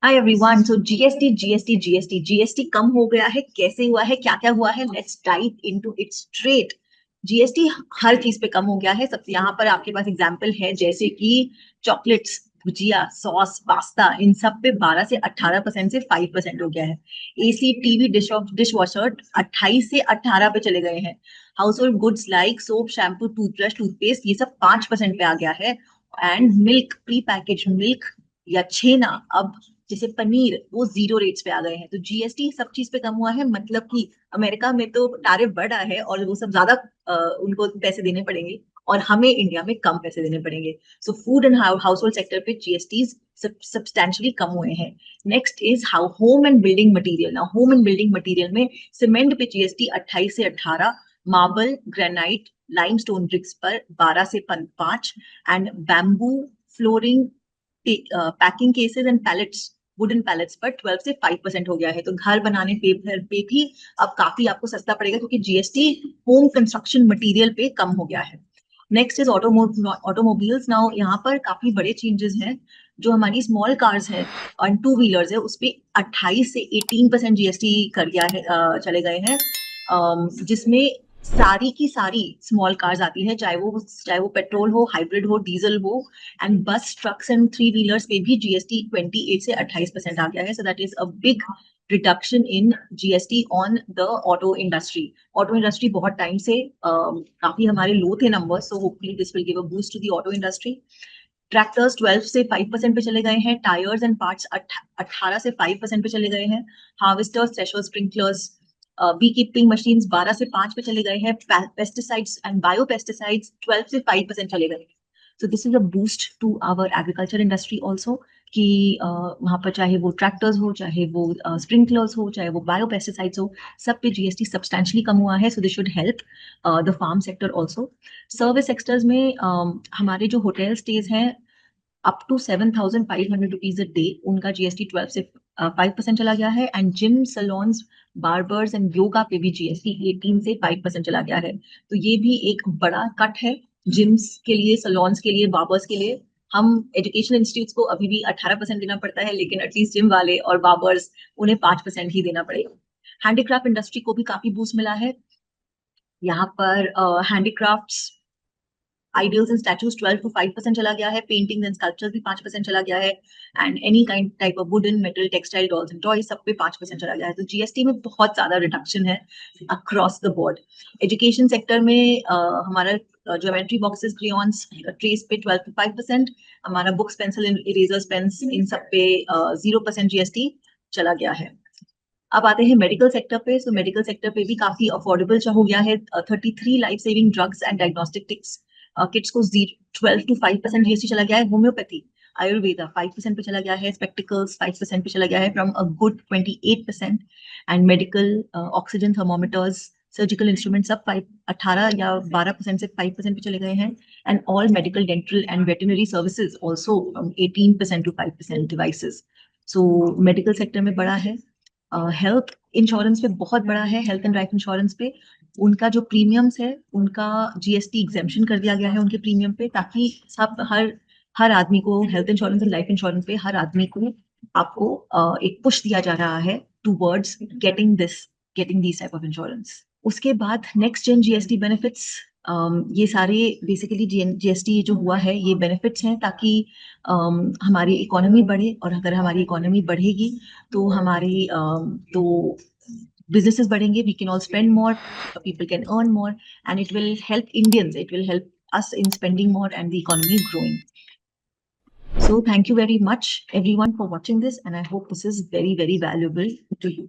Hi everyone. So GST कम हो गया है, कैसे हुआ है, क्या क्या हुआ है, let's dive into it's straight. GST हर चीज पे कम हो गया है। सबसे यहाँ पर आपके पास एग्जांपल है, जैसे कि चॉकलेट्स, भुजिया, सॉस, पास्ता, इन सब पे 12 से 18% से 5% हो गया है। एसी, टीवी, डिश वॉशर 28 से 18 पे चले गए हैं। House hold goods like soap, shampoo, toothbrush, toothpaste, ये सब 5% पे आ गया है। And milk, pre package milk या छेना, अब जैसे पनीर, वो 0 रेट्स पे आ गए हैं। तो जीएसटी सब चीज पे कम हुआ है, मतलब कि अमेरिका में तो टैरिफ बढ़ा है और वो सब ज्यादा उनको पैसे देने पड़ेंगे, और हमें इंडिया में कम पैसे देने पड़ेंगे। So food and house hold sector पे जीएसटी सब्सटैंशली कम हुए हैं। Next is how home and building material. ना होम एंड बिल्डिंग मटेरियल में सीमेंट पे जीएसटी 28 से 18, मार्बल, ग्रेनाइट, लाइमस्टोन ब्रिक्स पर 12 से 5, and bamboo, flooring, packing cases and pallets, wooden pallets पर 12 से 5% हो गया है। तो घर बनाने पे भी अब काफी आपको सस्ता पड़ेगा, क्योंकि जीएसटी होम कंस्ट्रक्शन मटेरियल पे कम हो गया है। Next is automobiles. नाउ यहाँ पर काफी बड़े चेंजेस हैं। जो हमारी स्मॉल कार्स है और टू व्हीलर्स है, उस पे 28 से 18% जीएसटी कर दिया है, चले गए हैं। जिसमें सारी की सारी स्मॉल कार्स आती है, चाहे वो पेट्रोल हो, हाइब्रिड हो, डीजल हो। एंड बस, ट्रक्स एंड थ्री व्हीलर्स पे भी जीएसटी 28 से 28% आ गया है। So that is a big reduction in GST on the auto industry. Auto industry बहुत टाइम से काफी हमारे लो थे number, so hopefully this will give a boost to the auto industry. Tractors 12 से 5% पे चले गए हैं। टायर्स एंड पार्ट्स 18 से 5% पे चले गए हैं। Harvesters, threshers, sprinklers, bee keeping machines 12 से 5 पे चले गए हैं। पेस्टिसाइड्स एंड बायो पेस्टिसाइड्स 12 से 5% चले गए। So this is a boost to our agriculture industry also, कि वहां पर चाहे वो ट्रैक्टर्स हो, चाहे वो स्प्रिंकलर्स हो, चाहे वो बायो पेस्टिसाइड्स हो, सब पे जीएसटी सब्सटैंशली कम हुआ है। So this should help the farm sector also. Service sectors में हमारे जो होटल स्टेज हैं, up to 7,500 rupees a day, उनका जीएसटी 12 से 5% चला गया है। And gym, salons, barbers and yoga पे भी जीएसटी 18 से 5% चला गया है। तो ये भी एक बड़ा कट है जिम्स के लिए, सलोन्स के लिए, बार्बर्स के लिए। हम एजुकेशनल इंस्टीट्यूट्स को अभी भी 18% देना पड़ता है, लेकिन एटलीस्ट जिम वाले और बार्बर्स, उन्हें 5% ही देना पड़ेगा। हैंडीक्राफ्ट इंडस्ट्री को भी काफी बूस्ट मिला है। यहाँ पर handicrafts, ideals and statues 12 to 5% चला गया है। पेंटिंग्स एंड स्कल्पचर्स भी 5% चला गया है। And any kind type of wooden, metal, textile, dolls and toys, सब पे 5% चला गया है। तो जीएसटी में बहुत ज्यादा रिडक्शन है across the board. Education sector में हमारा ज्योमेट्री बॉक्सेस, क्रेयॉन्स, ट्रेस पे 12 to 5%। हमारा बुक्स, पेंसिल, इरेजर्स, पेन्स, इन सब पे 0% जीएसटी चला गया है। अब आते हैं मेडिकल सेक्टर पे। सो मेडिकल सेक्टर पे भी काफी अफोर्डेबल हो गया है। 33 life saving drugs and diagnostic kits को 12 to 5% जीएसटी चला गया है। होम्योपैथी, आयुर्वेदा 5% पे चला गया है। स्पेक्टिकल्स 5% पे चला गया है, from a good 28%। And medical oxygen thermometers, surgical instrument, सब 18 या 12% से 5% पे चले गए हैं। And all medical, dental and veterinary services also 18% to 5% devices. So medical sector में बड़ा है। हेल्थ इंश्योरेंस पे बहुत बड़ा है। हेल्थ एंड लाइफ इंश्योरेंस पे उनका जो प्रीमियम्स है, उनका जीएसटी एग्जेम्पशन कर दिया गया है उनके प्रीमियम पे, ताकि सब हर हर आदमी को health insurance and life insurance पे, हर आदमी को, आपको एक पुश दिया जा रहा है towards getting this type of insurance. उसके बाद नेक्स्ट जेन जीएसटी बेनिफिट्स, ये सारे बेसिकली जीएसटी जो हुआ है, ये बेनिफिट्स हैं ताकि हमारी इकोनॉमी बढ़े। और अगर हमारी इकोनॉमी बढ़ेगी तो हमारी तो businesses बढ़ेंगे, we can all spend more, people can earn more, and it will help Indians, it will help us in spending more and the economy growing. So thank you very much everyone for watching this, and I hope this is very, very valuable to you.